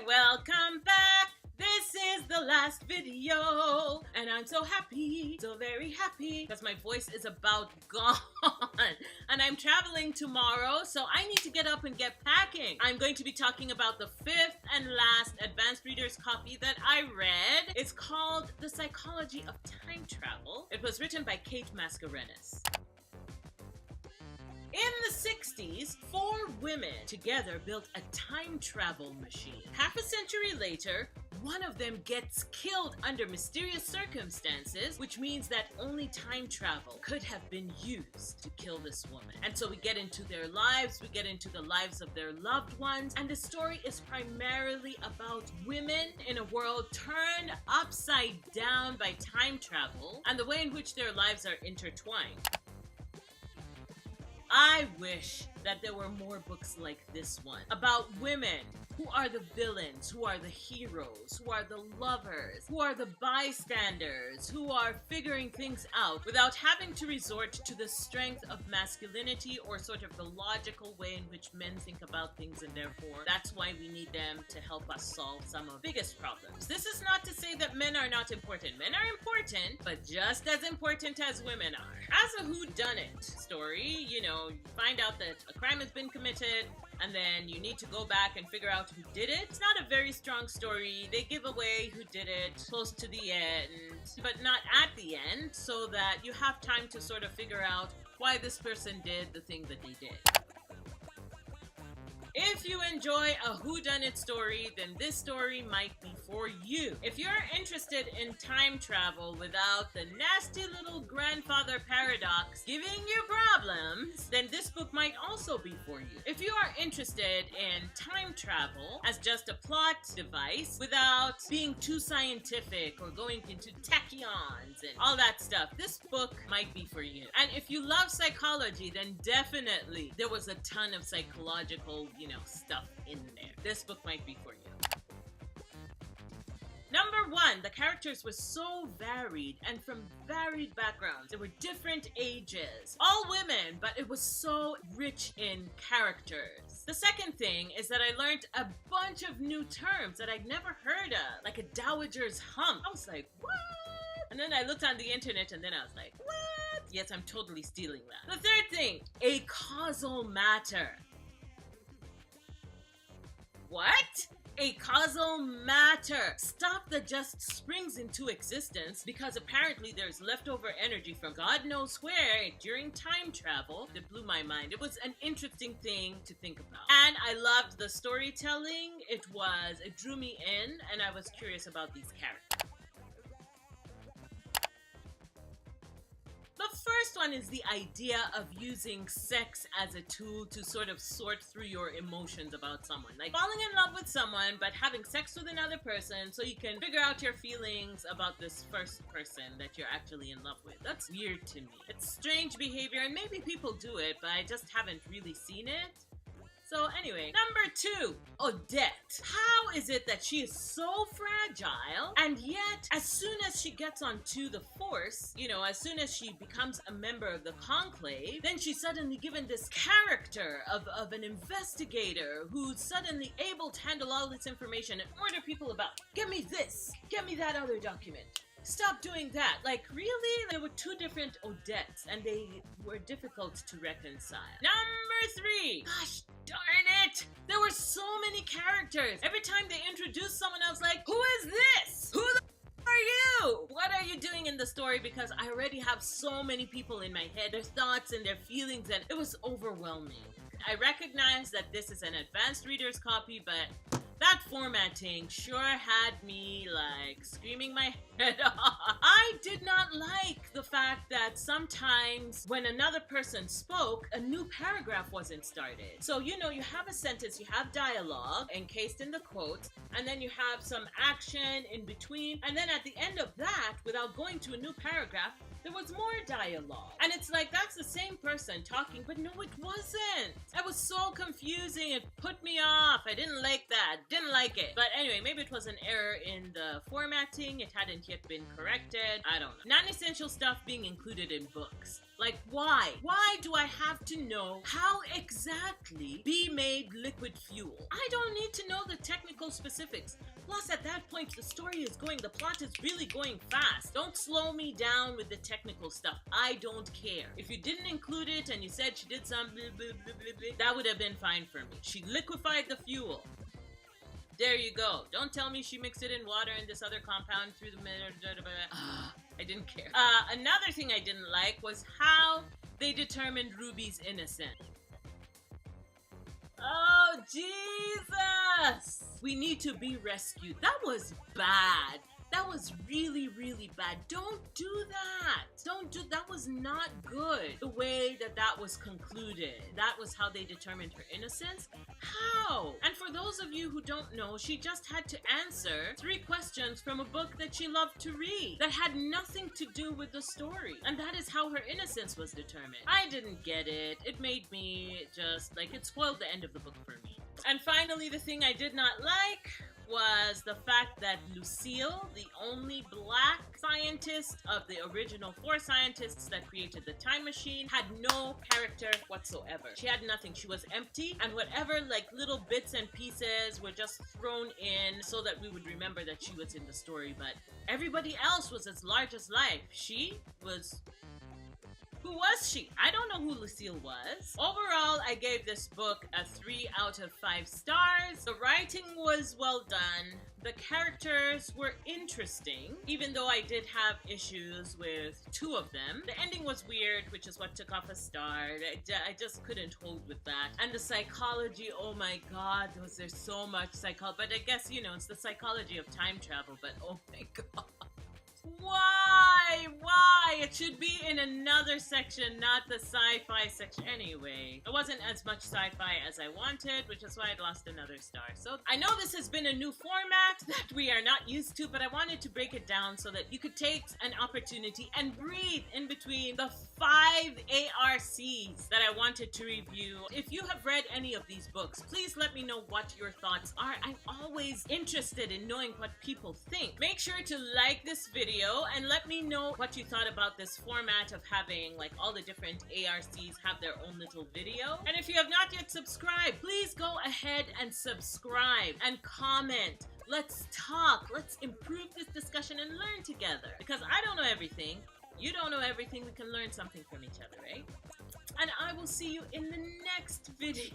welcome back. This is the last video, and I'm so happy, so very happy, because my voice is about gone, and I'm traveling tomorrow, so I need to get up and get packing. I'm going to be talking about the fifth and last advanced reader's copy that I read. It's called The Psychology of Time Travel. It was written by Kate Mascarenhas. In the 60s, 4 women together built a time travel machine. Half a century later, one of them gets killed under mysterious circumstances, which means that only time travel could have been used to kill this woman. And so we get into their lives, we get into the lives of their loved ones, and the story is primarily about women in a world turned upside down by time travel and the way in which their lives are intertwined. I wish that there were more books like this one about women who are the villains, who are the heroes, who are the lovers, who are the bystanders, who are figuring things out without having to resort to the strength of masculinity or sort of the logical way in which men think about things, and therefore that's why we need them to help us solve some of the biggest problems. This is not to say that men are not important. Men are important, but just as important as women are. As a whodunit story, you know, you find out that a crime has been committed, and then you need to go back and figure out who did it. It's not a very strong story. They give away who did it close to the end, but not at the end, so that you have time to sort of figure out why this person did the thing that they did. If you enjoy a whodunit story, then this story might be for you. If you're interested in time travel without the nasty little grandfather paradox giving you problems, then this book might also be for you. If you are interested in time travel as just a plot device without being too scientific or going into tachyons and all that stuff, this book might be for you. And if you love psychology, then definitely there was a ton of psychological, stuff in there. This book might be for you. Number 1, the characters were so varied and from varied backgrounds. There were different ages, all women, but it was so rich in characters. The second thing is that I learned a bunch of new terms that I'd never heard of, like a dowager's hump. I was like, what? And then I looked on the internet and then I was like, what? Yes, I'm totally stealing that. The third thing, a causal matter. What? A causal matter. Stuff that just springs into existence because apparently there's leftover energy from God knows where during time travel. That blew my mind. It was an interesting thing to think about. And I loved the storytelling. It drew me in, and I was curious about these characters. The first one is the idea of using sex as a tool to sort of sort through your emotions about someone. Like falling in love with someone, but having sex with another person so you can figure out your feelings about this first person that you're actually in love with. That's weird to me. It's strange behavior, and maybe people do it, but I just haven't really seen it. So anyway, number 2, Odette. How is it that she is so fragile, and yet as soon as she gets onto the force, as soon as she becomes a member of the conclave, then she's suddenly given this character of an investigator who's suddenly able to handle all this information and order people about, get me this, get me that other document. Stop doing that. Like, really? There were 2 different Odettes, and they were difficult to reconcile. Number 3. Gosh darn it! There were so many characters. Every time they introduced someone, I was like, who is this? Who the are you? What are you doing in the story? Because I already have so many people in my head, their thoughts and their feelings, and it was overwhelming. I recognize that this is an advanced reader's copy, but that formatting sure had me like screaming my head off. I did not like the fact that sometimes when another person spoke, a new paragraph wasn't started. So, you have a sentence, you have dialogue encased in the quotes, and then you have some action in between, and then at the end of that, without going to a new paragraph, there was more dialogue. And it's like, that's the same person talking, but no, it wasn't. It was so confusing. It put me off. I didn't like that. Didn't like it. But anyway, maybe it was an error in the formatting. It hadn't yet been corrected. I don't know. Non-essential stuff being included in books. Like, why? Why do I have to know how exactly bee made liquid fuel? I don't need to know the technical specifics. Plus, at that point, the story is going, the plot is really going fast. Don't slow me down with the technical stuff. I don't care. If you didn't include it and you said she did some blah, blah, blah, blah, blah, that would have been fine for me. She liquefied the fuel. There you go. Don't tell me she mixed it in water and this other compound through the middle. I didn't care. Another thing I didn't like was how they determined Ruby's innocent. Oh, Jesus! We need to be rescued. That was bad. That was really, really bad. Don't do that. That was not good. The way that was concluded. That was how they determined her innocence. How? And for those of you who don't know, she just had to answer 3 questions from a book that she loved to read that had nothing to do with the story. And that is how her innocence was determined. I didn't get it. It made me just, like, it spoiled the end of the book for me. And finally, the thing I did not like was the fact that Lucille, the only black scientist of the original 4 scientists that created the time machine, had no character whatsoever. She had nothing. She was empty, and whatever like little bits and pieces were just thrown in so that we would remember that she was in the story, but everybody else was as large as life. She was... Who was she? I don't know who Lucille was. Overall, I gave this book a 3 out of 5 stars. The writing was well done. The characters were interesting, even though I did have issues with 2 of them. The ending was weird, which is what took off a star. I just couldn't hold with that. And the psychology, oh my god, there's so much psychology. But I guess, you know, it's the psychology of time travel, but oh my god. Why? It should be in another section, not the sci-fi section. Anyway, it wasn't as much sci-fi as I wanted, which is why I lost another star. So I know this has been a new format that we are not used to, but I wanted to break it down so that you could take an opportunity and breathe in between the 5 ARCs that I wanted to review. If you have read any of these books, please let me know what your thoughts are. I'm always interested in knowing what people think. Make sure to like this video and let me know what you thought about this format of having like all the different ARCs have their own little video. And if you have not yet subscribed, please go ahead and subscribe and comment. Let's talk. Let's improve this discussion and learn together. Because I don't know everything. You don't know everything. We can learn something from each other, right? And I will see you in the next video.